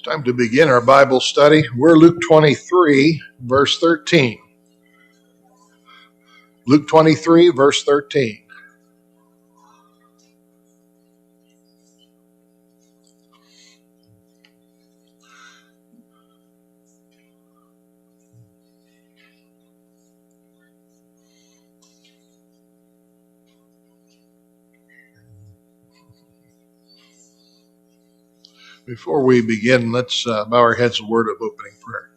Time to begin our Bible study. We're Luke 23, verse 13. Luke 23, verse 13. Before we begin, let's bow our heads in a word of opening prayer.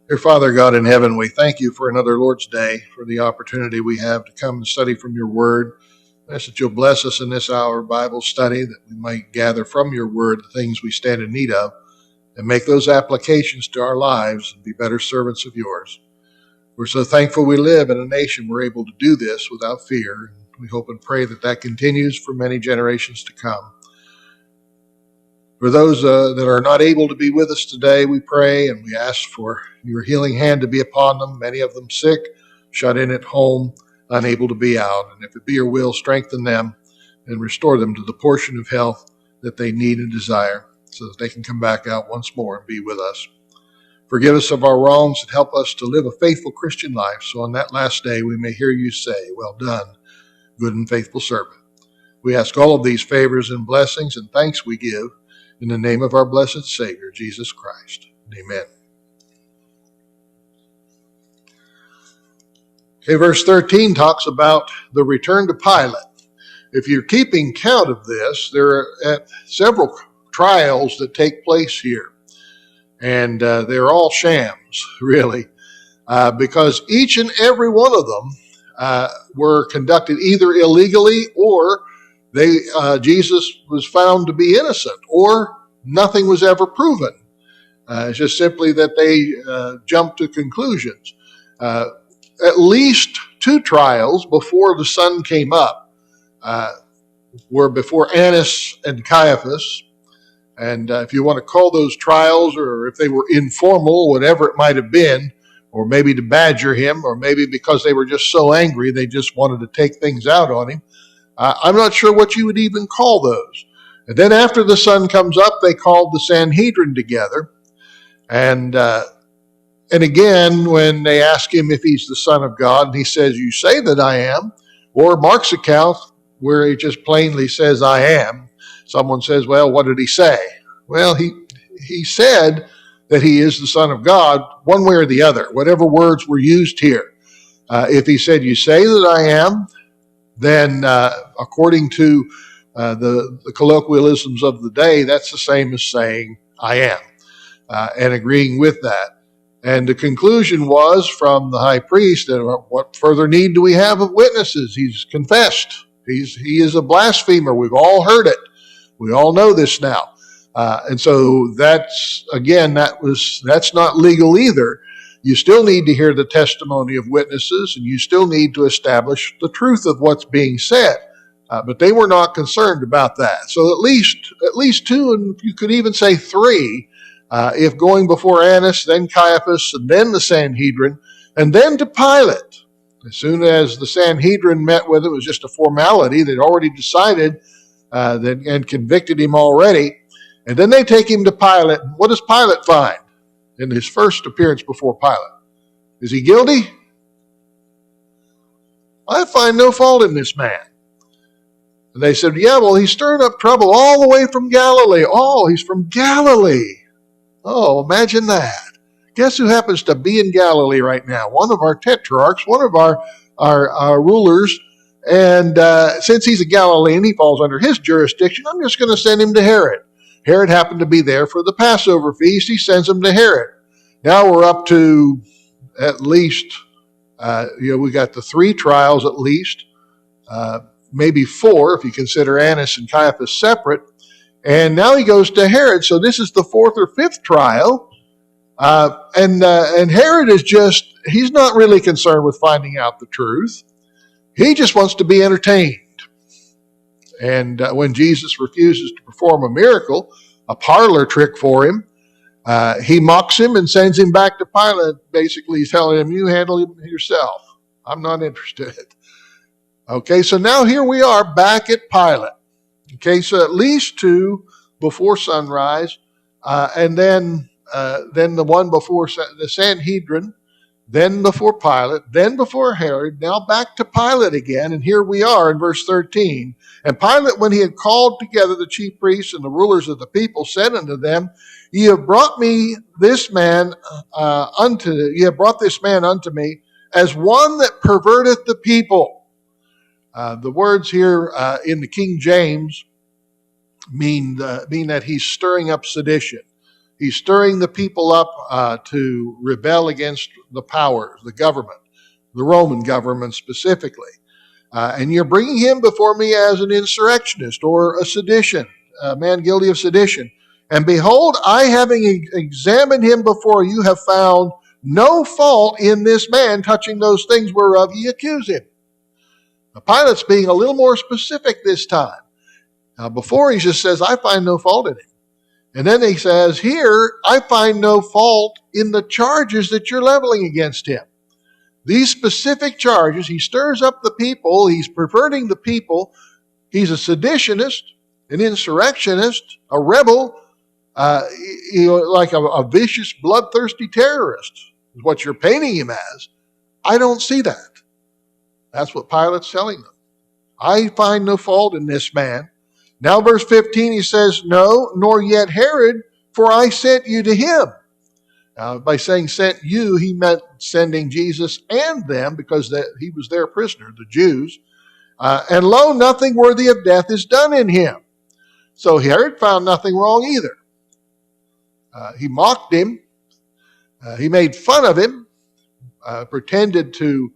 Dear Father God in heaven, we thank you for another Lord's Day, for the opportunity we have to come and study from your word. I ask that you'll bless us in this hour of Bible study, that we might gather from your word the things we stand in need of, and make those applications to our lives and be better servants of yours. We're so thankful we live in a nation we're able to do this without fear. We hope and pray that that continues for many generations to come. For those that are not able to be with us today, we pray and we ask for your healing hand to be upon them, many of them sick, shut in at home, unable to be out. And if it be your will, strengthen them and restore them to the portion of health that they need and desire, so that they can come back out once more and be with us. Forgive us of our wrongs and help us to live a faithful Christian life, so on that last day we may hear you say, "Well done, good and faithful servant." We ask all of these favors and blessings and thanks we give in the name of our blessed Savior, Jesus Christ. Amen. Okay, verse 13 talks about the return to Pilate. If you're keeping count of this, there are several trials that take place here. And they're all shams, really, because each and every one of them were conducted either illegally or Jesus was found to be innocent, or nothing was ever proven. It's just simply that they jumped to conclusions. At least two trials before the sun came up were before Annas and Caiaphas. And if you want to call those trials, or if they were informal, whatever it might have been, or maybe to badger him, or maybe because they were just so angry they just wanted to take things out on him, I'm not sure what you would even call those. And then after the sun comes up, they called the Sanhedrin together. And again, when they ask him if he's the Son of God, and he says, "You say that I am," or Mark's account, where he just plainly says, "I am," someone says, "Well, what did he say?" Well, he said that he is the Son of God, one way or the other, whatever words were used here. If he said, "You say that I am," then according to the colloquialisms of the day, that's the same as saying, "I am," and agreeing with that. And the conclusion was from the high priest that what further need do we have of witnesses? He's confessed. He is a blasphemer. We've all heard it. We all know this now. And so that's not legal either. You still need to hear the testimony of witnesses, and you still need to establish the truth of what's being said. But they were not concerned about that. So at least two, and you could even say three, if going before Annas, then Caiaphas, and then the Sanhedrin, and then to Pilate. As soon as the Sanhedrin met with him, it was just a formality. They'd already decided and convicted him already. And then they take him to Pilate. What does Pilate find in his first appearance before Pilate? Is he guilty? "I find no fault in this man." And they said, "Yeah, well, he's stirring up trouble all the way from Galilee." "Oh, he's from Galilee." Oh, imagine that. Guess who happens to be in Galilee right now? One of our tetrarchs, one of our rulers. And since he's a Galilean, he falls under his jurisdiction. I'm just going to send him to Herod. Herod happened to be there for the Passover feast. He sends him to Herod. Now we're up to at least, we got the three trials at least, maybe four if you consider Annas and Caiaphas separate. And now he goes to Herod. So this is the fourth or fifth trial. And Herod he's not really concerned with finding out the truth. He just wants to be entertained. And when Jesus refuses to perform a miracle, a parlor trick for him, he mocks him and sends him back to Pilate. Basically, he's telling him, "You handle him yourself. I'm not interested." Okay, so now here we are back at Pilate. Okay, so at least two before sunrise, and then the one before the Sanhedrin, then before Pilate, then before Herod, now back to Pilate again. And here we are in verse 13. And Pilate, when he had called together the chief priests and the rulers of the people, said unto them, Ye have brought this man unto me as one that perverteth the people. The words here in the King James mean that he's stirring up sedition. He's stirring the people up to rebel against the powers, the government, the Roman government specifically. And you're bringing him before me as an insurrectionist or a man guilty of sedition. And behold, I, having examined him before you, have found no fault in this man touching those things whereof ye accuse him. Now, Pilate's being a little more specific this time. Now, before he just says, I find no fault in him. And then he says, here, I find no fault in the charges that you're leveling against him. These specific charges, he stirs up the people, he's perverting the people, he's a seditionist, an insurrectionist, a rebel, like a vicious, bloodthirsty terrorist is what you're painting him as. I don't see that. That's what Pilate's telling them. I find no fault in this man. Now verse 15, he says, No, nor yet Herod, for I sent you to him. Now, by saying sent you, he meant sending Jesus and them, because he was their prisoner, the Jews. And lo, nothing worthy of death is done in him. So Herod found nothing wrong either. He mocked him. He made fun of him, pretended to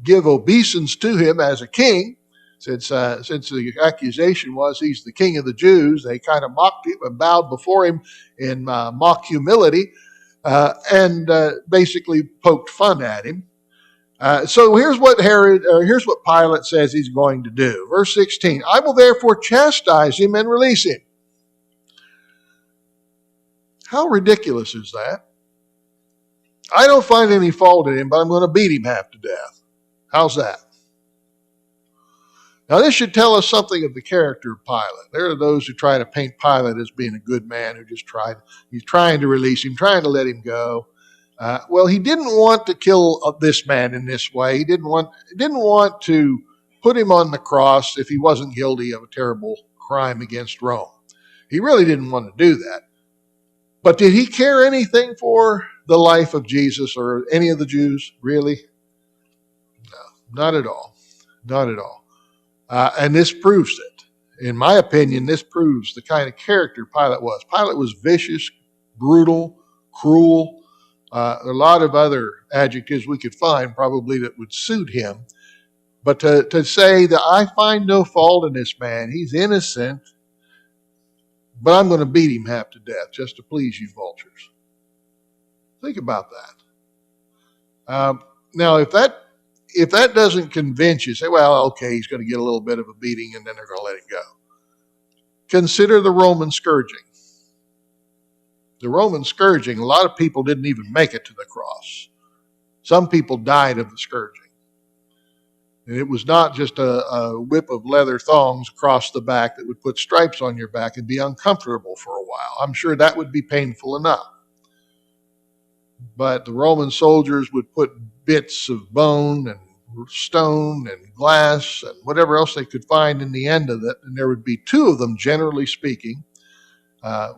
give obeisance to him as a king. Since the accusation was he's the king of the Jews, they kind of mocked him and bowed before him in mock humility and basically poked fun at him. So here's what Pilate says he's going to do. Verse 16, I will therefore chastise him and release him. How ridiculous is that? I don't find any fault in him, but I'm going to beat him half to death. How's that? Now, this should tell us something of the character of Pilate. There are those who try to paint Pilate as being a good man who he's trying to release him, trying to let him go. Well, he didn't want to kill this man in this way. He didn't want to put him on the cross if he wasn't guilty of a terrible crime against Rome. He really didn't want to do that. But did he care anything for the life of Jesus or any of the Jews, really? No, not at all. Not at all. And this proves it. In my opinion, this proves the kind of character Pilate was. Pilate was vicious, brutal, cruel. A lot of other adjectives we could find probably that would suit him. But to say that I find no fault in this man, he's innocent, but I'm going to beat him half to death just to please you vultures. Think about that. Now, if that doesn't convince you, say, well, okay, he's going to get a little bit of a beating and then they're going to let him go. Consider the Roman scourging. The Roman scourging, a lot of people didn't even make it to the cross. Some people died of the scourging. And it was not just a whip of leather thongs across the back that would put stripes on your back and be uncomfortable for a while. I'm sure that would be painful enough. But the Roman soldiers would put bits of bone and stone and glass and whatever else they could find in the end of it. And there would be two of them, generally speaking.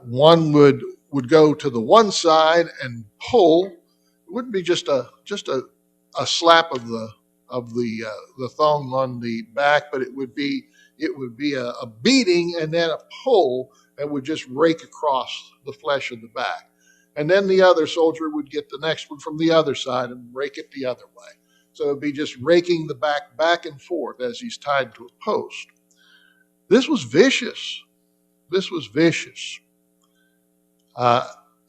One would go to the one side and pull. It wouldn't be just a slap of the thong on the back, but it would be a beating and then a pull that would just rake across the flesh of the back. And then the other soldier would get the next one from the other side and rake it the other way. So it would be just raking the back and forth as he's tied to a post. This was vicious. This was vicious. And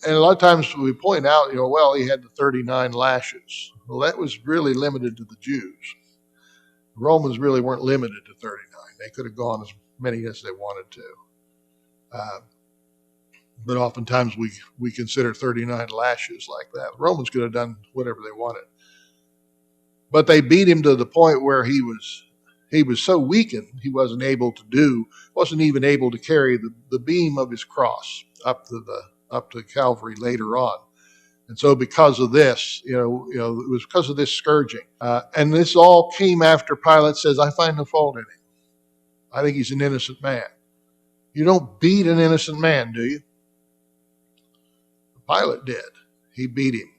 a lot of times we point out, well, he had the 39 lashes. Well, that was really limited to the Jews. The Romans really weren't limited to 39. They could have gone as many as they wanted to. But oftentimes we consider 39 lashes like that. The Romans could have done whatever they wanted. But they beat him to the point where he he was so weakened, he wasn't even able to carry the beam of his cross up to Calvary later on. And so because of this, it was because of this scourging. And this all came after Pilate says, I find no fault in him. I think he's an innocent man. You don't beat an innocent man, do you? Pilate did. He beat him.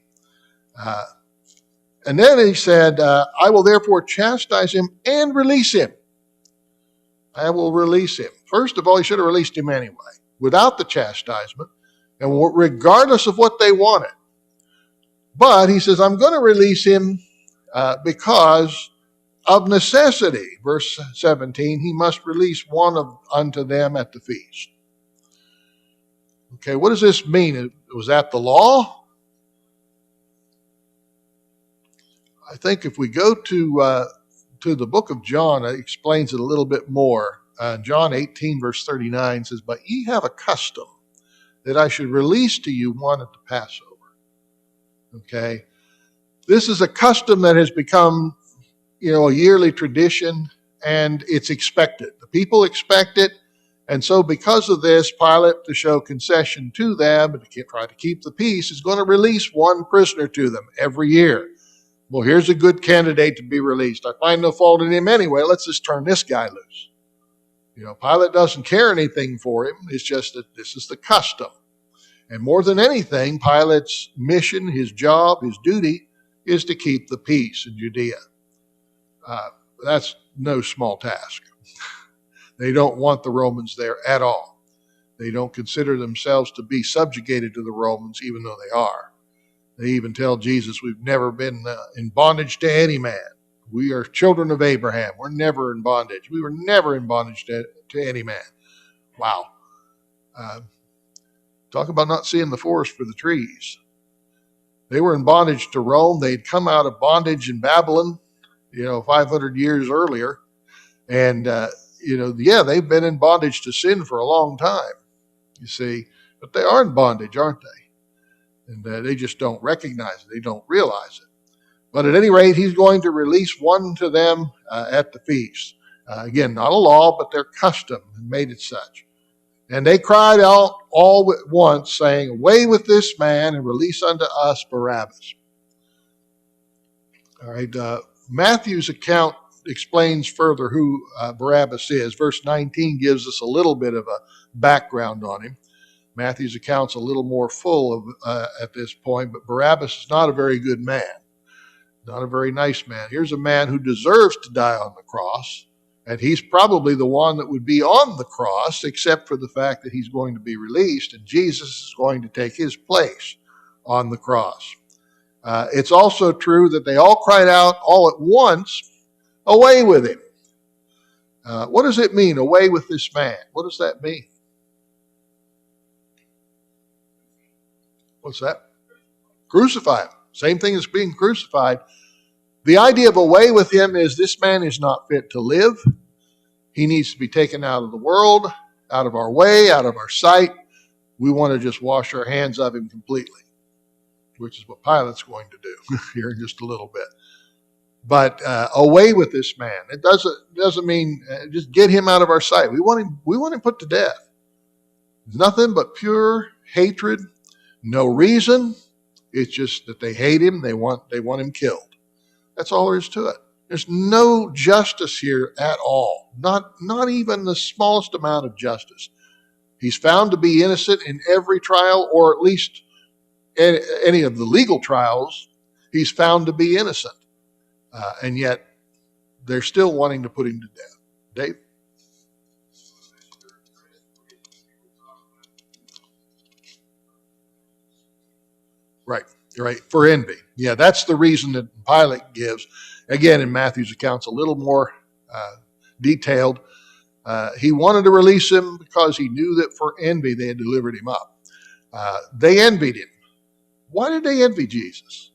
And then he said, I will therefore chastise him and release him. I will release him. First of all, he should have released him anyway, without the chastisement, and regardless of what they wanted. But he says, I'm going to release him because of necessity. Verse 17, he must release one unto them at the feast. Okay, what does this mean? Was that the law? I think if we go to the book of John, it explains it a little bit more. John 18, verse 39 says, but ye have a custom that I should release to you one at the Passover. Okay, this is a custom that has become, a yearly tradition, and it's expected. The people expect it, and so because of this, Pilate, to show concession to them and to try to keep the peace, is going to release one prisoner to them every year. Well, here's a good candidate to be released. I find no fault in him anyway. Let's just turn this guy loose. Pilate doesn't care anything for him. It's just that this is the custom. And more than anything, Pilate's mission, his job, his duty is to keep the peace in Judea. That's no small task. They don't want the Romans there at all. They don't consider themselves to be subjugated to the Romans, even though they are. They even tell Jesus, we've never been in bondage to any man. We are children of Abraham. We're never in bondage. We were never in bondage to any man. Wow. Talk about not seeing the forest for the trees. They were in bondage to Rome. They'd come out of bondage in Babylon, 500 years earlier. And, they've been in bondage to sin for a long time, you see. But they are in bondage, aren't they? And they just don't recognize it. They don't realize it. But at any rate, he's going to release one to them at the feast. Again, not a law, but their custom made it such. And they cried out all at once, saying, away with this man, and release unto us Barabbas. All right, Matthew's account explains further who Barabbas is. Verse 19 gives us a little bit of a background on him. Matthew's account's a little more full at this point, but Barabbas is not a very good man, not a very nice man. Here's a man who deserves to die on the cross. And he's probably the one that would be on the cross, except for the fact that he's going to be released, and Jesus is going to take his place on the cross. It's also true that they all cried out all at once, away with him. What does it mean, away with this man? What does that mean? What's that? Crucify him. Same thing as being crucified. The idea of away with him is this man is not fit to live. He needs to be taken out of the world, out of our way, out of our sight. We want to just wash our hands of him completely, which is what Pilate's going to do here in just a little bit. But away with this man. It doesn't mean just get him out of our sight. We want him put to death. There's nothing but pure hatred, no reason. It's just that they hate him. They want him killed. That's all there is to it. There's no justice here at all. Not even the smallest amount of justice. He's found to be innocent in every trial, or at least any of the legal trials. He's found to be innocent. And yet they're still wanting to put him to death. Dave? Right. For envy. Yeah, that's the reason that Pilate gives. Again, in Matthew's account, it's a little more detailed. He wanted to release him because he knew that for envy they had delivered him up. They envied him. Why did they envy Jesus?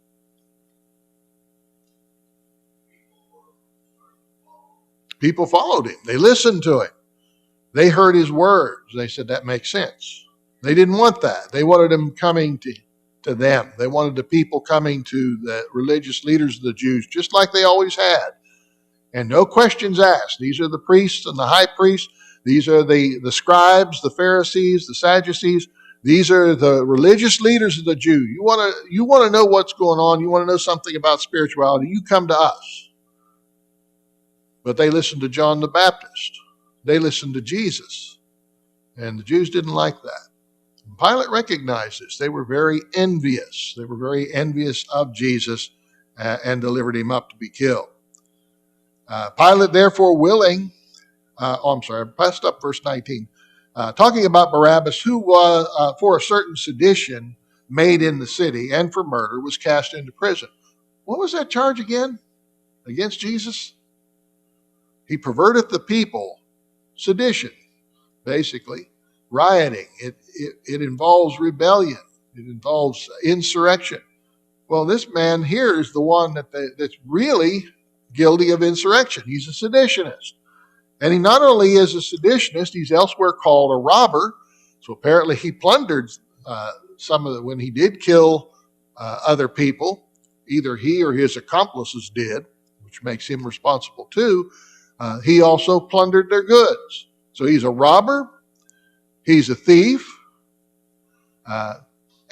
People followed him. They listened to him. They heard his words. They said, that makes sense. They didn't want that. They wanted him coming to them. They wanted the people coming to the religious leaders of the Jews, just like they always had. And no questions asked. These are the priests and the high priest. These are the scribes, the Pharisees, the Sadducees. These are the religious leaders of the Jew. You want to know what's going on. You want to know something about spirituality. You come to us. But they listened to John the Baptist. They listened to Jesus. And the Jews didn't like that. And Pilate recognized this. They were very envious. They were very envious of Jesus and delivered him up to be killed. Pilate, therefore, willing, I passed up verse 19. Talking about Barabbas, who was, for a certain sedition made in the city and for murder, was cast into prison. What was that charge again against Jesus? He perverteth the people. Sedition, basically. Rioting. It involves rebellion. It involves insurrection. Well, this man here is the one that's really guilty of insurrection. He's a seditionist. And he not only is a seditionist, he's elsewhere called a robber. So apparently he plundered when he did kill other people, either he or his accomplices did, which makes him responsible too. He also plundered their goods. So he's a robber, he's a thief,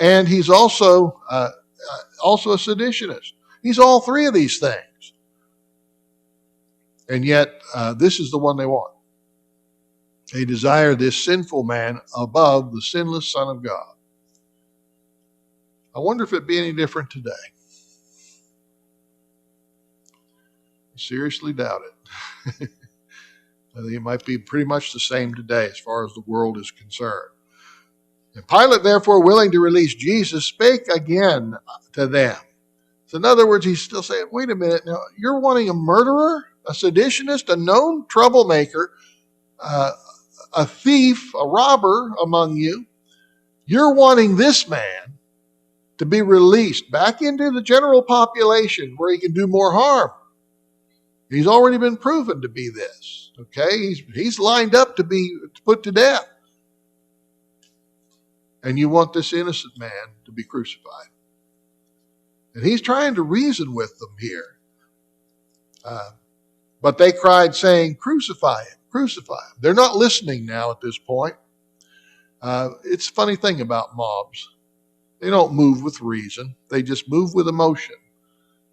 and he's also a seditionist. He's all three of these things. And yet, this is the one they want. They desire this sinful man above the sinless Son of God. I wonder if it'd be any different today. I seriously doubt it. I think it might be pretty much the same today as far as the world is concerned. And Pilate, therefore, willing to release Jesus, spake again to them. So in other words, he's still saying, wait a minute, now you're wanting a murderer, a seditionist, a known troublemaker, a thief, a robber among you. You're wanting this man to be released back into the general population where he can do more harm. He's already been proven to be this. Okay, he's lined up to be put to death. And you want this innocent man to be crucified. And he's trying to reason with them here. But they cried, saying, crucify him, crucify him. They're not listening now at this point. It's a funny thing about mobs. They don't move with reason. They just move with emotion.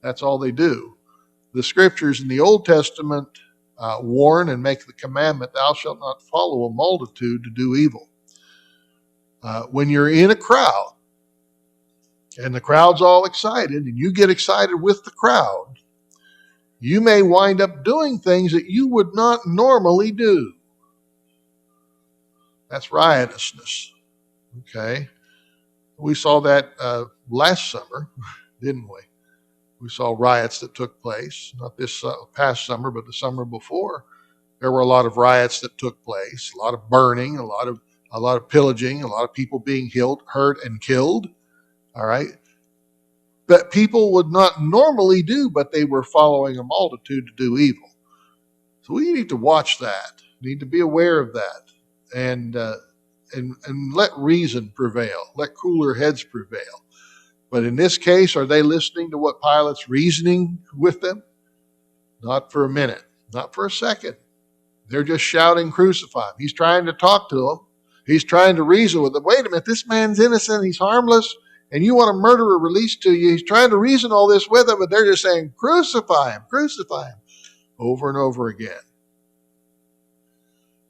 That's all they do. The scriptures in the Old Testament warn and make the commandment, thou shalt not follow a multitude to do evil. When you're in a crowd, and the crowd's all excited, and you get excited with the crowd, you may wind up doing things that you would not normally do. That's riotousness. Okay? We saw that last summer, didn't we? We saw riots that took place, not this past summer, but the summer before. There were a lot of riots that took place, a lot of burning, a lot of pillaging, a lot of people being hurt and killed. All right. That people would not normally do, but they were following a multitude to do evil. So we need to watch that. We need to be aware of that, and let reason prevail. Let cooler heads prevail. But in this case, are they listening to what Pilate's reasoning with them? Not for a minute, not for a second. They're just shouting, crucify him. He's trying to talk to them. He's trying to reason with them. Wait a minute, this man's innocent. He's harmless. And you want a murderer released to you. He's trying to reason all this with them, but they're just saying, crucify him, over and over again.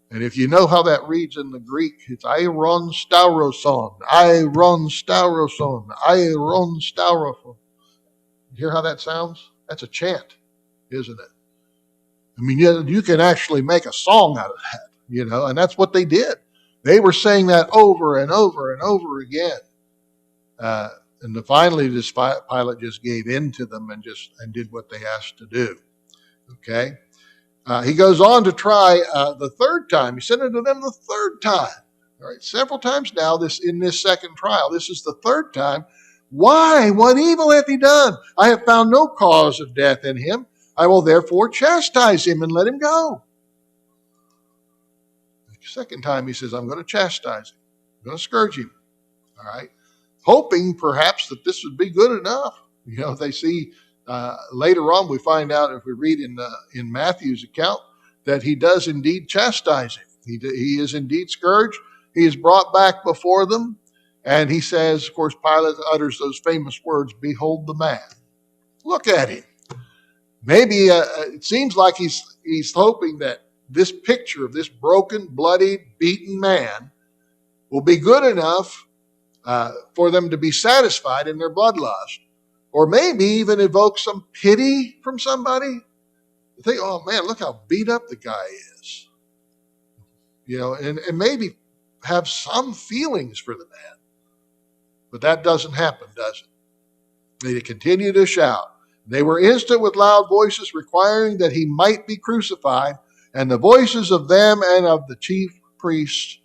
And if you know how that reads in the Greek, it's airon stauroson, airon stauroson, airon stauroson. You hear how that sounds? That's a chant, isn't it? I mean, you can actually make a song out of that, and that's what they did. They were saying that over and over and over again. And finally, this Pilate just gave in to them and did what they asked to do. Okay? He goes on to try the third time. He sent it to them the third time. All right, several times now in this second trial. This is the third time. Why? What evil hath he done? I have found no cause of death in him. I will therefore chastise him and let him go. The second time he says, I'm going to chastise him. I'm going to scourge him. All right. Hoping perhaps that this would be good enough. If they see Later on, we find out, if we read in Matthew's account, that he does indeed chastise him. He is indeed scourged. He is brought back before them. And he says, of course, Pilate utters those famous words, "Behold the man." Look at him. Maybe it seems like he's hoping that this picture of this broken, bloodied, beaten man will be good enough for them to be satisfied in their bloodlust. Or maybe even evoke some pity from somebody. Think, oh man, look how beat up the guy is. And maybe have some feelings for the man. But that doesn't happen, does it? They continue to shout. They were instant with loud voices, requiring that he might be crucified, and the voices of them and of the chief priests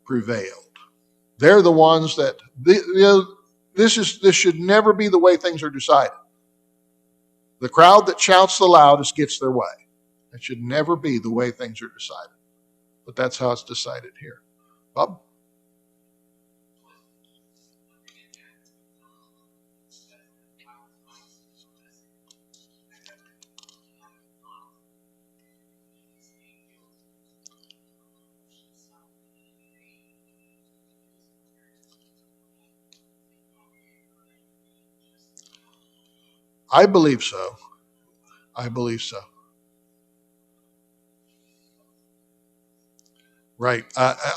prevailed. They're the ones that, this should never be the way things are decided. The crowd that shouts the loudest gets their way. It should never be the way things are decided. But that's how it's decided here. Bob? I believe so. I believe so. Right.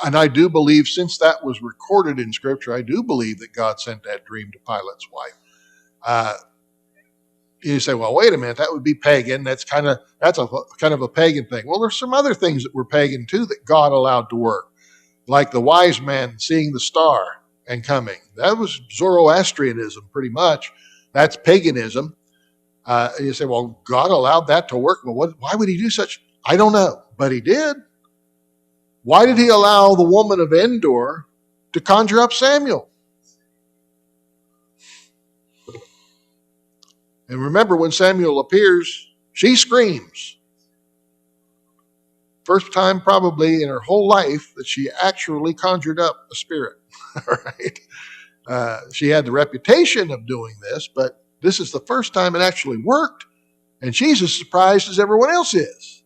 And I do believe, since that was recorded in Scripture, I do believe that God sent that dream to Pilate's wife. You say, well, wait a minute, that would be pagan. That's kind of a pagan thing. Well, there's some other things that were pagan too that God allowed to work, like the wise man seeing the star and coming. That was Zoroastrianism, pretty much. That's paganism. You say, well, God allowed that to work. Well, why would he do such? I don't know, but he did. Why did he allow the woman of Endor to conjure up Samuel? And remember, when Samuel appears, she screams. First time probably in her whole life that she actually conjured up a spirit. All right. She had the reputation of doing this, but this is the first time it actually worked. And she's as surprised as everyone else is.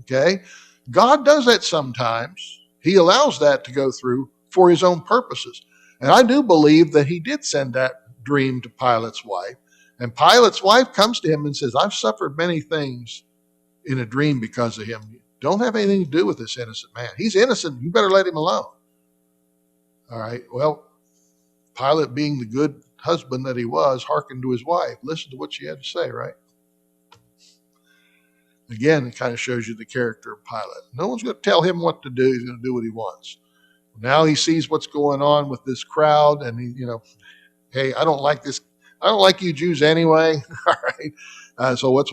Okay? God does that sometimes. He allows that to go through for his own purposes. And I do believe that he did send that dream to Pilate's wife. And Pilate's wife comes to him and says, I've suffered many things in a dream because of him. Don't have anything to do with this innocent man. He's innocent. You better let him alone. All right. Well, Pilate, being the good husband that he was, hearkened to his wife. Listened to what she had to say, right? Again, it kind of shows you the character of Pilate. No one's going to tell him what to do. He's going to do what he wants. Now he sees what's going on with this crowd, and he, hey, I don't like this. I don't like you Jews anyway. All right. So what's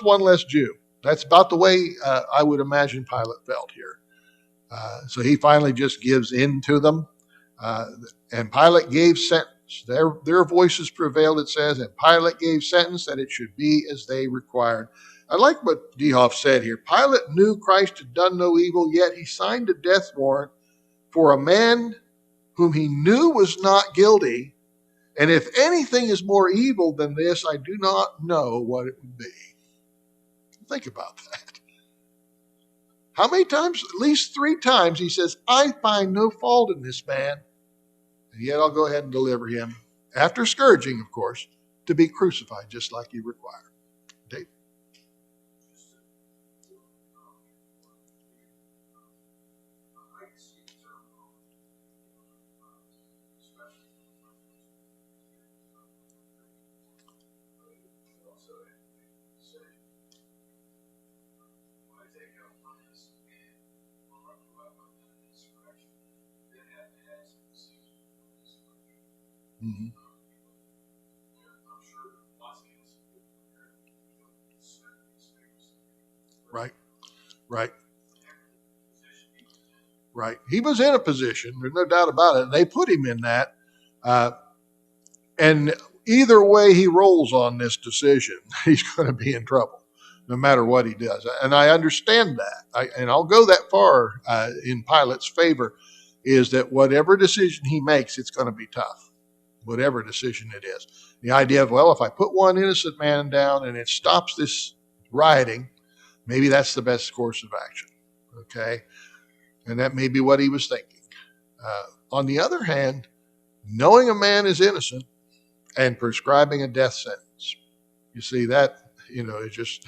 one less Jew? That's about the way I would imagine Pilate felt here. So he finally just gives in to them. And Pilate gave sentence. Their voices prevailed, it says, and Pilate gave sentence that it should be as they required. I like what Dehoff said here. Pilate knew Christ had done no evil, yet he signed a death warrant for a man whom he knew was not guilty. And if anything is more evil than this, I do not know what it would be. Think about that. How many times? At least 3 times he says, I find no fault in this man. And yet I'll go ahead and deliver him, after scourging, of course, to be crucified just like you require. Dave? Mm-hmm. Right. He was in a position, there's no doubt about it. They put him in that. And either way he rolls on this decision, he's going to be in trouble, no matter what he does. And I understand that. And I'll go that far in Pilate's favor, is that whatever decision he makes, it's going to be tough. whatever decision it is. The idea of, well, if I put one innocent man down and it stops this rioting, maybe that's the best course of action. Okay? And that may be what he was thinking. On the other hand, knowing a man is innocent and prescribing a death sentence, you see that, it just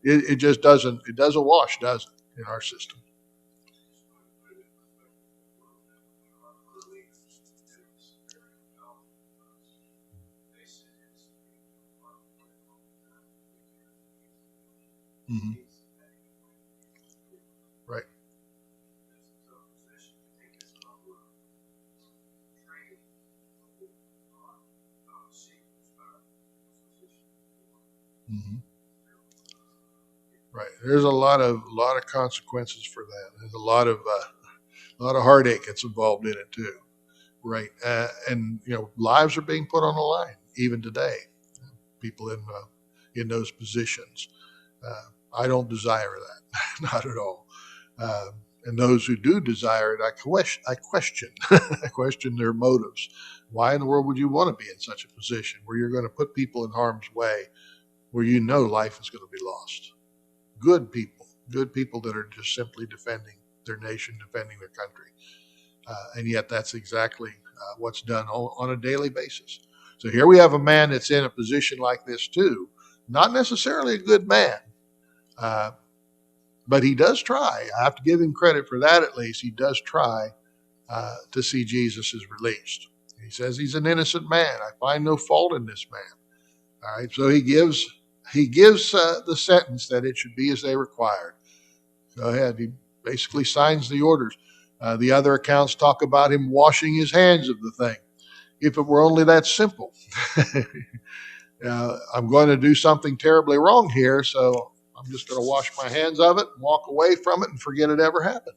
it just doesn't wash, does it, in our system? Mm-hmm. Right. Mm-hmm. Right. There's a lot of consequences for that. There's a lot of heartache that's involved in it too. Right. And lives are being put on the line even today. People in those positions. I don't desire that, not at all. And those who do desire it, I question. I question their motives. Why in the world would you want to be in such a position where you're going to put people in harm's way, where life is going to be lost? Good people that are just simply defending their nation, defending their country. And yet that's exactly what's done on a daily basis. So here we have a man that's in a position like this too, not necessarily a good man, but he does try. I have to give him credit for that at least. He does try to see Jesus is released. He says he's an innocent man. I find no fault in this man. All right, so he gives the sentence that it should be as they required. Go ahead. He basically signs the orders. The other accounts talk about him washing his hands of the thing. If it were only that simple. I'm going to do something terribly wrong here, so I'm just going to wash my hands of it and walk away from it and forget it ever happened.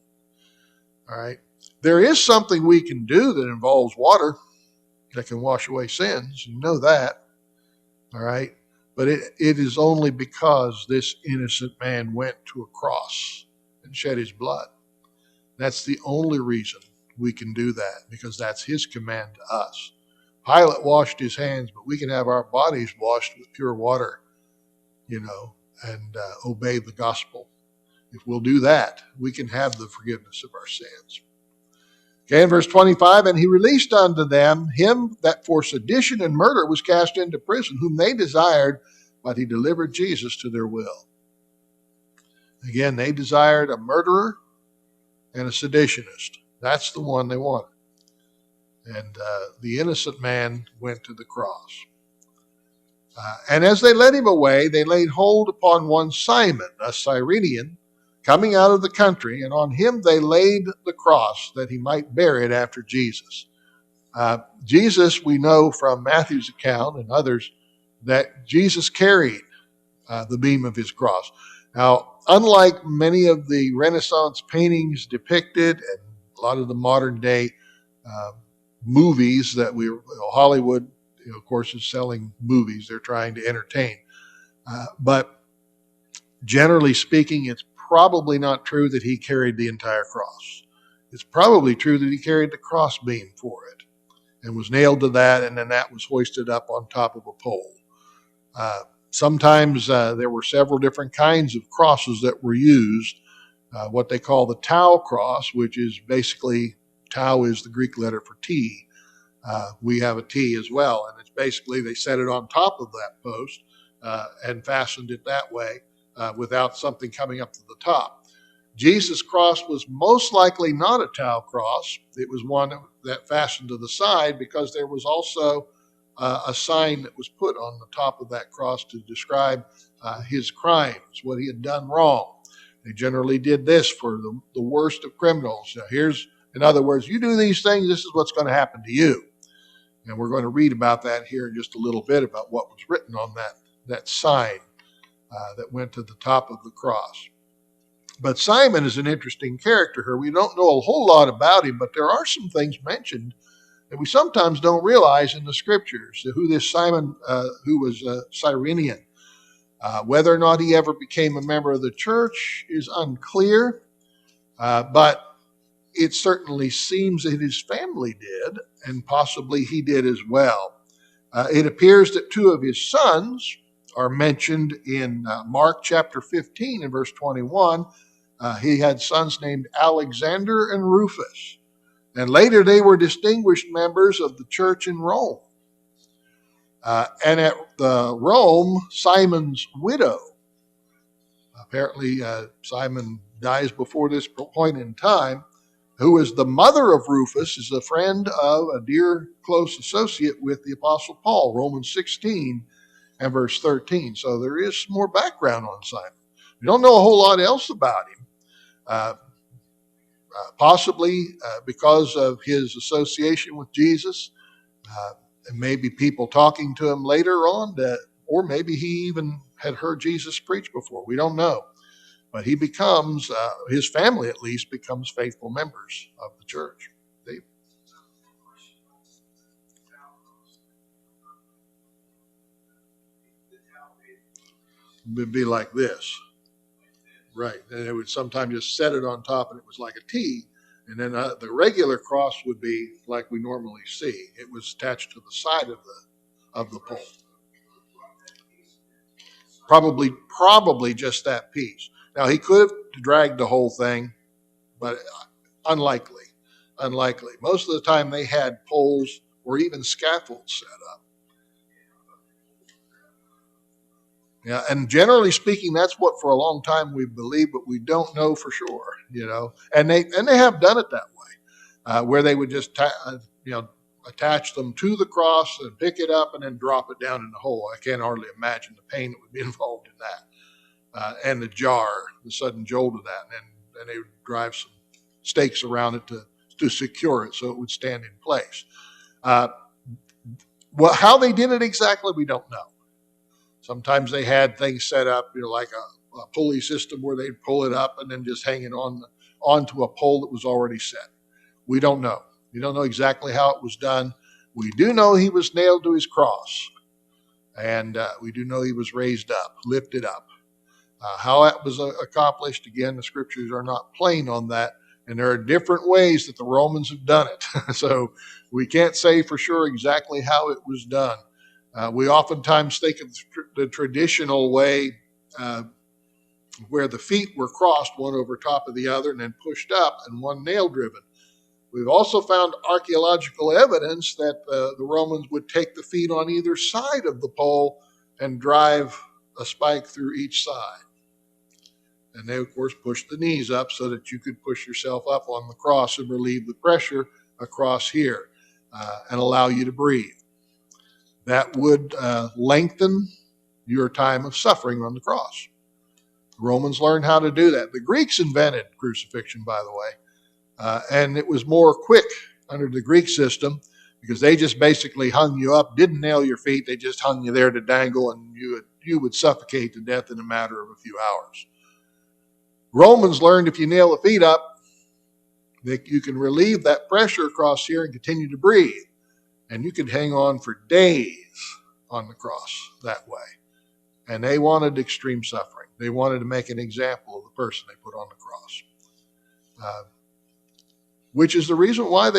All right. There is something we can do that involves water that can wash away sins. You know that. All right. But it is only because this innocent man went to a cross and shed his blood. That's the only reason we can do that, because that's his command to us. Pilate washed his hands, but we can have our bodies washed with pure water, and obey the gospel. If we'll do that, we can have the forgiveness of our sins. Okay, in verse 25, and he released unto them him that for sedition and murder was cast into prison, whom they desired, but he delivered Jesus to their will. Again, they desired a murderer and a seditionist. That's the one they wanted. And the innocent man went to the cross. And as they led him away, they laid hold upon one Simon, a Cyrenian, coming out of the country, and on him they laid the cross that he might bear it after Jesus. Jesus, we know from Matthew's account and others, that Jesus carried the beam of his cross. Now, unlike many of the Renaissance paintings depicted, and a lot of the modern day movies that Hollywood, of course, is selling movies. They're trying to entertain. But generally speaking, it's probably not true that he carried the entire cross. It's probably true that he carried the cross beam for it and was nailed to that, and then that was hoisted up on top of a pole. Sometimes there were several different kinds of crosses that were used. What they call the Tau cross, which is basically, Tau is the Greek letter for T. We have a T as well, and it's basically they set it on top of that post and fastened it that way without something coming up to the top. Jesus' cross was most likely not a Tau cross. It was one that fastened to the side, because there was also a sign that was put on the top of that cross to describe his crimes, what he had done wrong. They generally did this for the worst of criminals. Now, in other words, you do these things, this is what's going to happen to you. And we're going to read about that here in just a little bit, about what was written on that sign that went to the top of the cross. But Simon is an interesting character here. We don't know a whole lot about him, but there are some things mentioned that we sometimes don't realize in the scriptures. Who this Simon, who was a Cyrenian. Whether or not he ever became a member of the church is unclear, but it certainly seems that his family did, and possibly he did as well. It appears that two of his sons are mentioned in Mark chapter 15 and verse 21. He had sons named Alexander and Rufus. And later they were distinguished members of the church in Rome. And at Rome, Simon's widow, apparently Simon dies before this point in time, who is the mother of Rufus, is a friend of a dear close associate with the Apostle Paul, Romans 16 and verse 13. So there is more background on Simon. We don't know a whole lot else about him. Possibly because of his association with Jesus, and maybe people talking to him later on, or maybe he even had heard Jesus preach before. We don't know. But he becomes, his family at least, becomes faithful members of the church. It would be like this. Right. And it would sometimes just set it on top and it was like a T. And then the regular cross would be like we normally see. It was attached to the side of the pole. Probably just that piece. Now, he could have dragged the whole thing, but unlikely. Most of the time they had poles or even scaffolds set up. Yeah, and generally speaking, that's what for a long time we believed, but we don't know for sure, And they have done it that way, where they would just attach them to the cross and pick it up and then drop it down in the hole. I can't hardly imagine the pain that would be involved in that. And the jar, the sudden jolt of that. And they would drive some stakes around it to secure it so it would stand in place. How they did it exactly, we don't know. Sometimes they had things set up, like a pulley system where they'd pull it up and then just hang it onto a pole that was already set. We don't know. We don't know exactly how it was done. We do know he was nailed to his cross. And we do know he was raised up, lifted up. How that was accomplished, again, the scriptures are not plain on that. And there are different ways that the Romans have done it. So we can't say for sure exactly how it was done. We oftentimes think of the traditional way where the feet were crossed one over top of the other and then pushed up and one nail driven. We've also found archaeological evidence that the Romans would take the feet on either side of the pole and drive a spike through each side. And they, of course, pushed the knees up so that you could push yourself up on the cross and relieve the pressure across here and allow you to breathe. That would lengthen your time of suffering on the cross. The Romans learned how to do that. The Greeks invented crucifixion, by the way, and it was more quick under the Greek system because they just basically hung you up, didn't nail your feet, they just hung you there to dangle, and you would suffocate to death in a matter of a few hours. Romans learned if you nail the feet up, that you can relieve that pressure across here and continue to breathe. And you could hang on for days on the cross that way. And they wanted extreme suffering. They wanted to make an example of the person they put on the cross. Which is the reason why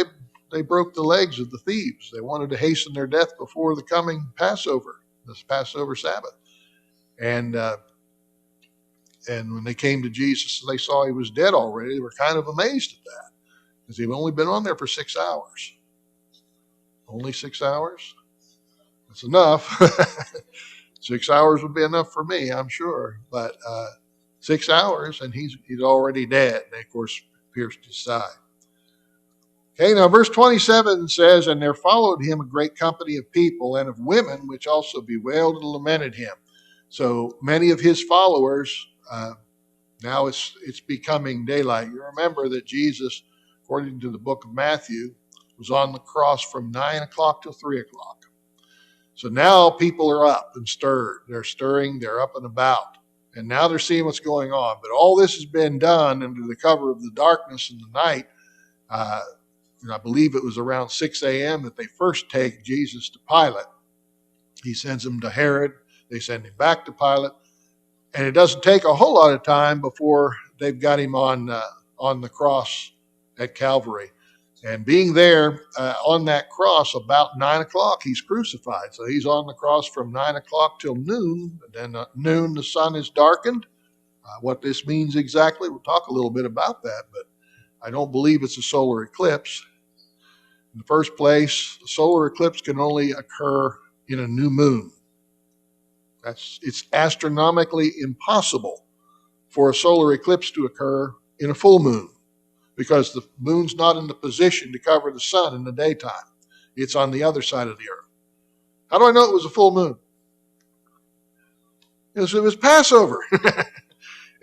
they broke the legs of the thieves. They wanted to hasten their death before the coming Passover, this Passover Sabbath. And when they came to Jesus and they saw he was dead already, they were kind of amazed at that. Because he'd only been on there for 6 hours. Only 6 hours? That's enough. 6 hours would be enough for me, I'm sure. But 6 hours and he's already dead. And of course, pierced his side. Okay, now verse 27 says, "And there followed him a great company of people and of women, which also bewailed and lamented him." So many of his followers, now it's becoming daylight. You remember that Jesus, according to the book of Matthew, was on the cross from 9 o'clock till 3 o'clock. So now people are up and stirred. They're stirring, they're up and about. And now they're seeing what's going on. But all this has been done under the cover of the darkness and the night. And I believe it was around 6 a.m. that they first take Jesus to Pilate. He sends him to Herod. They send him back to Pilate. And it doesn't take a whole lot of time before they've got him on the cross at Calvary. And being there on that cross about 9 o'clock, he's crucified. So he's on the cross from 9 o'clock till noon. And then at noon, the sun is darkened. What this means exactly, we'll talk a little bit about that, but I don't believe it's a solar eclipse. In the first place, the solar eclipse can only occur in a new moon. It's astronomically impossible for a solar eclipse to occur in a full moon, because the moon's not in the position to cover the sun in the daytime. It's on the other side of the earth. How do I know it was a full moon? Because it was Passover.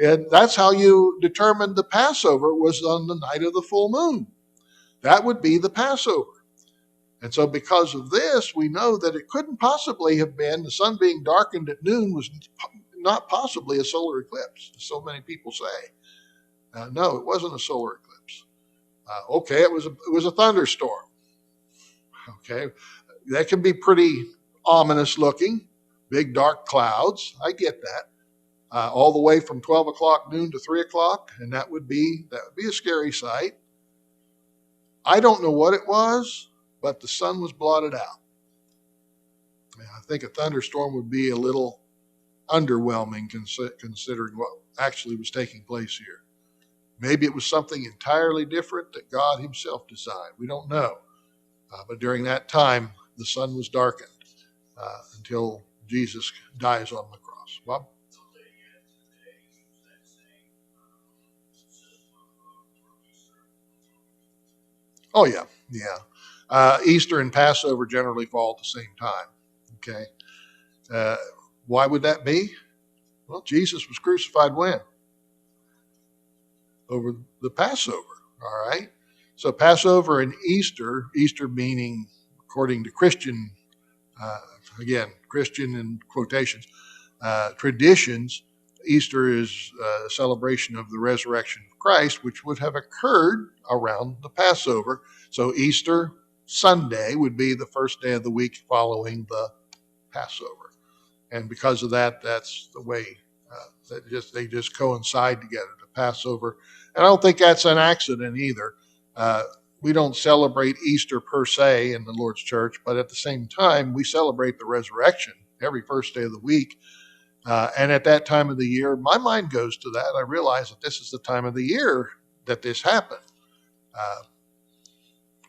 And that's how you determined the Passover was on the night of the full moon. That would be the Passover. And so because of this, we know that it couldn't possibly have been, the sun being darkened at noon was not possibly a solar eclipse, as so many people say. No, it wasn't a solar eclipse. Okay, it was a thunderstorm. Okay, that can be pretty ominous looking, big dark clouds. I get that. All the way from 12 o'clock noon to 3 o'clock, and that would be a scary sight. I don't know what it was, but the sun was blotted out. I think a thunderstorm would be a little underwhelming considering what actually was taking place here. Maybe it was something entirely different that God himself designed. We don't know. But during that time, the sun was darkened until Jesus dies on the cross. Bob? Oh, yeah. Easter and Passover generally fall at the same time. Okay. Why would that be? Well, Jesus was crucified when? Over the Passover. All right. So Passover and Easter meaning, according to Christian, again, Christian in quotations, traditions, Easter is a celebration of the resurrection of Christ, which would have occurred around the Passover. So Easter Sunday would be the first day of the week following the Passover. And because of that, that's the way they just coincide together, the Passover. And I don't think that's an accident either. We don't celebrate Easter per se in the Lord's church, but at the same time, we celebrate the resurrection every first day of the week. And at that time of the year, my mind goes to that. I realize that this is the time of the year that this happened.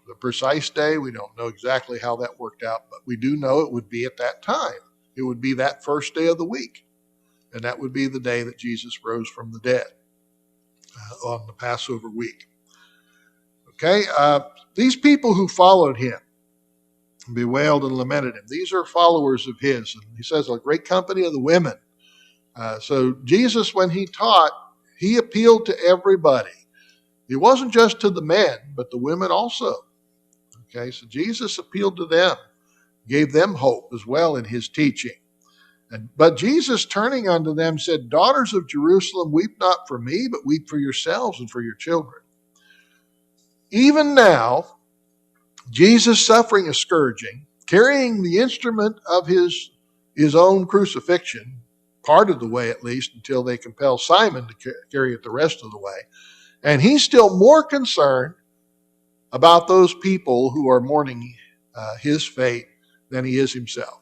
The precise day, we don't know exactly how that worked out, but we do know it would be at that time. It would be that first day of the week. And that would be the day that Jesus rose from the dead on the Passover week. Okay, these people who followed him bewailed and lamented him. These are followers of his. And he says, a great company of the women. So Jesus, when he taught, he appealed to everybody. It wasn't just to the men, but the women also. Okay, so Jesus appealed to them, gave them hope as well in his teaching. But Jesus, turning unto them, said, Daughters of Jerusalem, weep not for me, but weep for yourselves and for your children. Even now, Jesus suffering a scourging, carrying the instrument of his own crucifixion, part of the way at least, until they compel Simon to carry it the rest of the way. And he's still more concerned about those people who are mourning his fate than he is himself.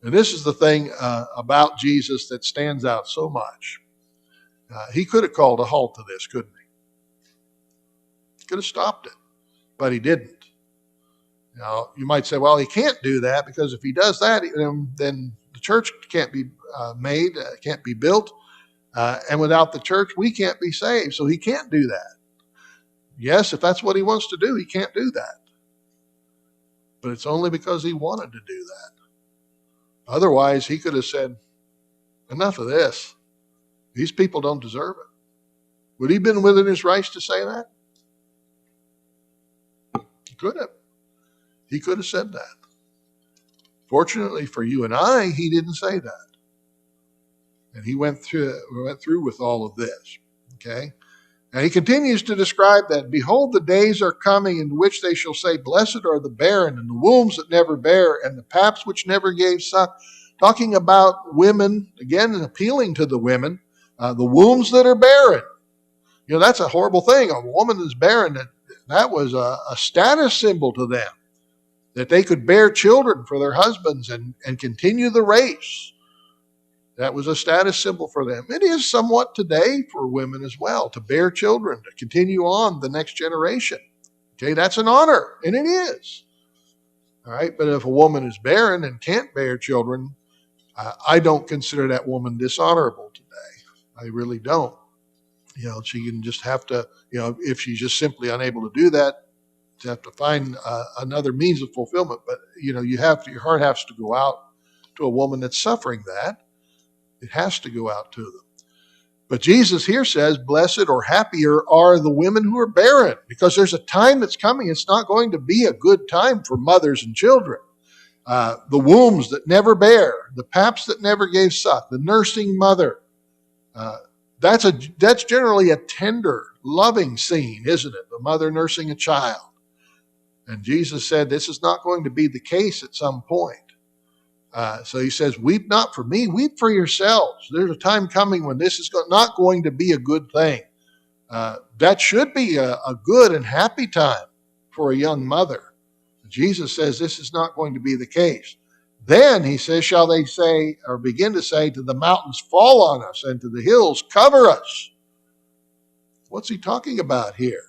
And this is the thing about Jesus that stands out so much. He could have called a halt to this, couldn't he? Could have stopped it, but he didn't. Now, you might say, well, he can't do that because if he does that, then the church can't be made, can't be built. And without the church, we can't be saved. So he can't do that. Yes, if that's what he wants to do, he can't do that. But it's only because he wanted to do that. Otherwise, he could have said, enough of this. These people don't deserve it. Would he have been within his rights to say that? He could have. He could have said that. Fortunately for you and I, he didn't say that. And he went through with all of this. Okay? And he continues to describe that, behold, the days are coming in which they shall say, blessed are the barren, and the wombs that never bear, and the paps which never gave suck. Talking about women, again, appealing to the women, the wombs that are barren. That's a horrible thing. A woman that's barren, that was a status symbol to them, that they could bear children for their husbands and continue the race. That was a status symbol for them. It is somewhat today for women as well, to bear children, to continue on the next generation. Okay, that's an honor, and it is. All right, but if a woman is barren and can't bear children, I don't consider that woman dishonorable today. I really don't. She can just have to, if she's just simply unable to do that, to have to find another means of fulfillment. But, your heart has to go out to a woman that's suffering that. It has to go out to them. But Jesus here says, blessed or happier are the women who are barren, because there's a time that's coming. It's not going to be a good time for mothers and children. The wombs that never bear, the paps that never gave suck, the nursing mother. That's generally a tender, loving scene, isn't it? The mother nursing a child. And Jesus said this is not going to be the case at some point. So he says, weep not for me, weep for yourselves. There's a time coming when this is not going to be a good thing. That should be a good and happy time for a young mother. Jesus says this is not going to be the case. Then he says, shall they say, or begin to say, to the mountains, fall on us, and to the hills, cover us. What's he talking about here?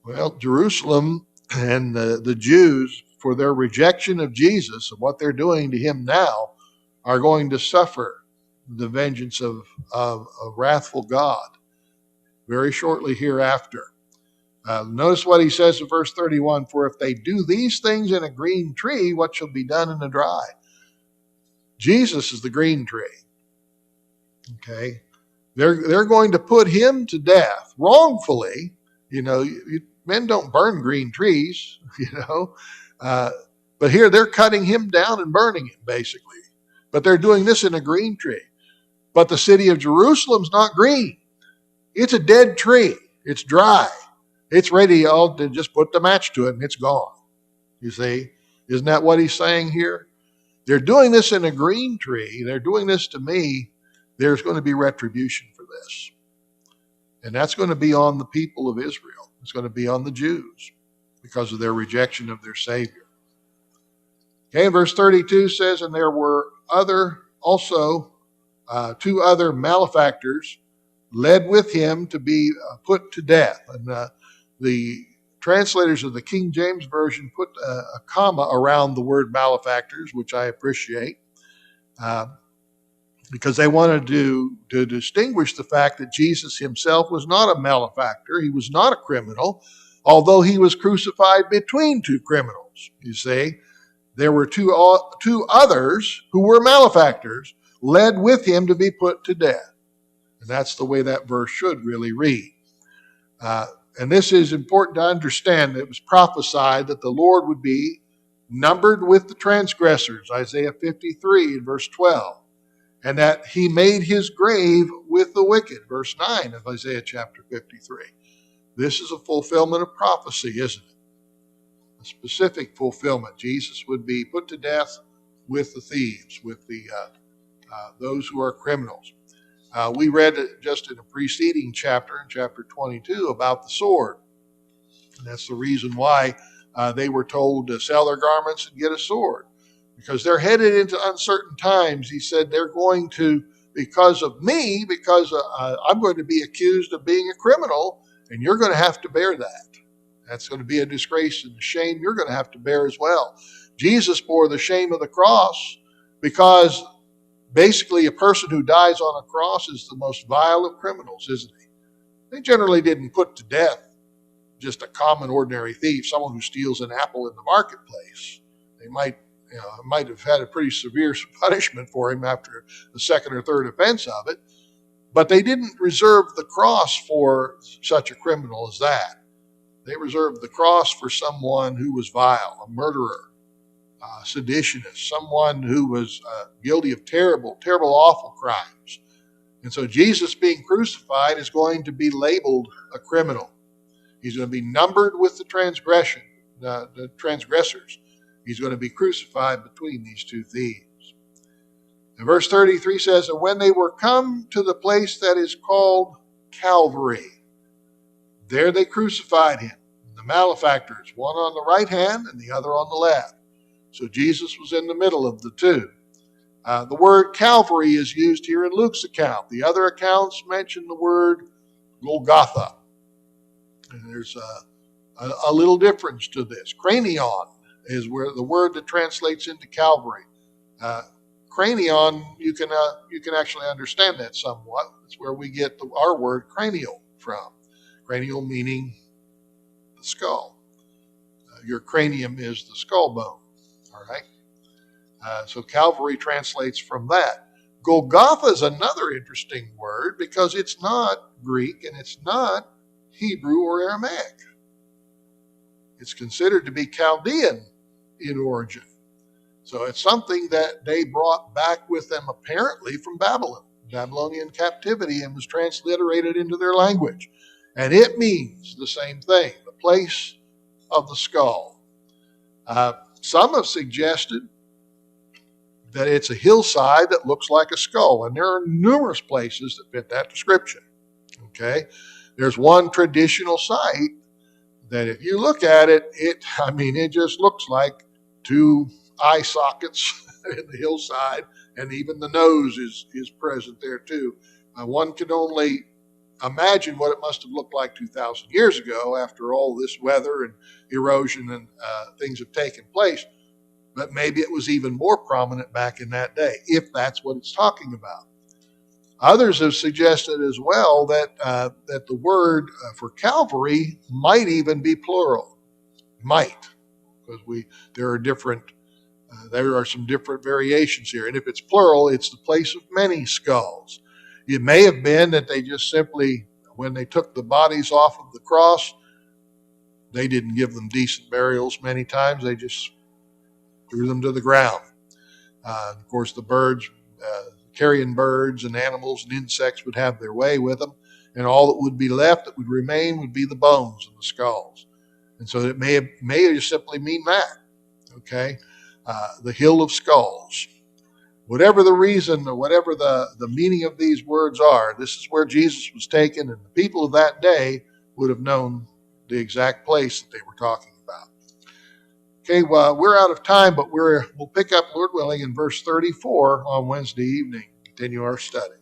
Well, Jerusalem and the Jews, for their rejection of Jesus and what they're doing to him now, are going to suffer the vengeance of a wrathful God very shortly hereafter. Notice what he says in verse 31, for if they do these things in a green tree, what shall be done in a dry? Jesus is the green tree. Okay? They're going to put him to death wrongfully. Men don't burn green trees, but here they're cutting him down and burning him, basically. But they're doing this in a green tree. But the city of Jerusalem's not green. It's a dead tree. It's dry. It's ready to just put the match to it and it's gone. You see? Isn't that what he's saying here? They're doing this in a green tree. They're doing this to me. There's going to be retribution for this. And that's going to be on the people of Israel. It's going to be on the Jews because of their rejection of their Savior. Okay, and verse 32 says, and there were two other malefactors led with him to be put to death. And the translators of the King James Version put a comma around the word malefactors, which I appreciate, because they wanted to distinguish the fact that Jesus himself was not a malefactor. He was not a criminal, although he was crucified between two criminals. You see, there were two others who were malefactors led with him to be put to death. And that's the way that verse should really read. And this is important to understand. It was prophesied that the Lord would be numbered with the transgressors, Isaiah 53 and verse 12. And that he made his grave with the wicked, verse 9 of Isaiah chapter 53. This is a fulfillment of prophecy, isn't it? A specific fulfillment. Jesus would be put to death with the thieves, with those who are criminals. We read just in a preceding chapter, in chapter 22, about the sword. And that's the reason why they were told to sell their garments and get a sword. Because they're headed into uncertain times. He said they're going to, because of me, because I'm going to be accused of being a criminal, and you're going to have to bear that. That's going to be a disgrace and a shame you're going to have to bear as well. Jesus bore the shame of the cross because basically a person who dies on a cross is the most vile of criminals, isn't he? They generally didn't put to death just a common, ordinary thief, someone who steals an apple in the marketplace. They might have had a pretty severe punishment for him after the second or third offense of it, but they didn't reserve the cross for such a criminal as that. They reserved the cross for someone who was vile, a murderer, seditionist, someone who was guilty of terrible, terrible, awful crimes. And so Jesus being crucified is going to be labeled a criminal. He's going to be numbered with the transgressors. He's going to be crucified between these two thieves. And verse 33 says, and when they were come to the place that is called Calvary, there they crucified him, the malefactors, one on the right hand and the other on the left. So Jesus was in the middle of the two. The word Calvary is used here in Luke's account. The other accounts mention the word Golgotha. And there's a little difference to this. Cranion is where the word that translates into Calvary. Cranion, you can actually understand that somewhat. It's where we get our word cranial from. Cranial meaning the skull. Your cranium is the skull bone. All right. So Calvary translates from that. Golgotha is another interesting word because it's not Greek and it's not Hebrew or Aramaic. It's considered to be Chaldean in origin. So it's something that they brought back with them apparently from Babylonian captivity, and was transliterated into their language. And it means the same thing, the place of the skull. Some have suggested that it's a hillside that looks like a skull, and there are numerous places that fit that description. Okay, there's one traditional site that if you look at it, it just looks like two eye sockets in the hillside, and even the nose is present there too. One can only imagine what it must have looked like 2,000 years ago after all this weather and erosion and things have taken place. But maybe it was even more prominent back in that day, if that's what it's talking about. Others have suggested as well that the word for Calvary might even be plural. Might, because there are some different variations here. And if it's plural, it's the place of many skulls. It may have been that they just simply, when they took the bodies off of the cross, they didn't give them decent burials many times. They just threw them to the ground. Of course, the birds, carrion birds and animals and insects would have their way with them, and all that would be left, that would remain, would be the bones and the skulls. And so it may just simply mean that. Okay, the hill of skulls. Whatever the reason or whatever the meaning of these words are, this is where Jesus was taken, and the people of that day would have known the exact place that they were talking about. Okay, well, we're out of time, but we'll pick up, Lord willing, in verse 34 on Wednesday evening. Continue our study.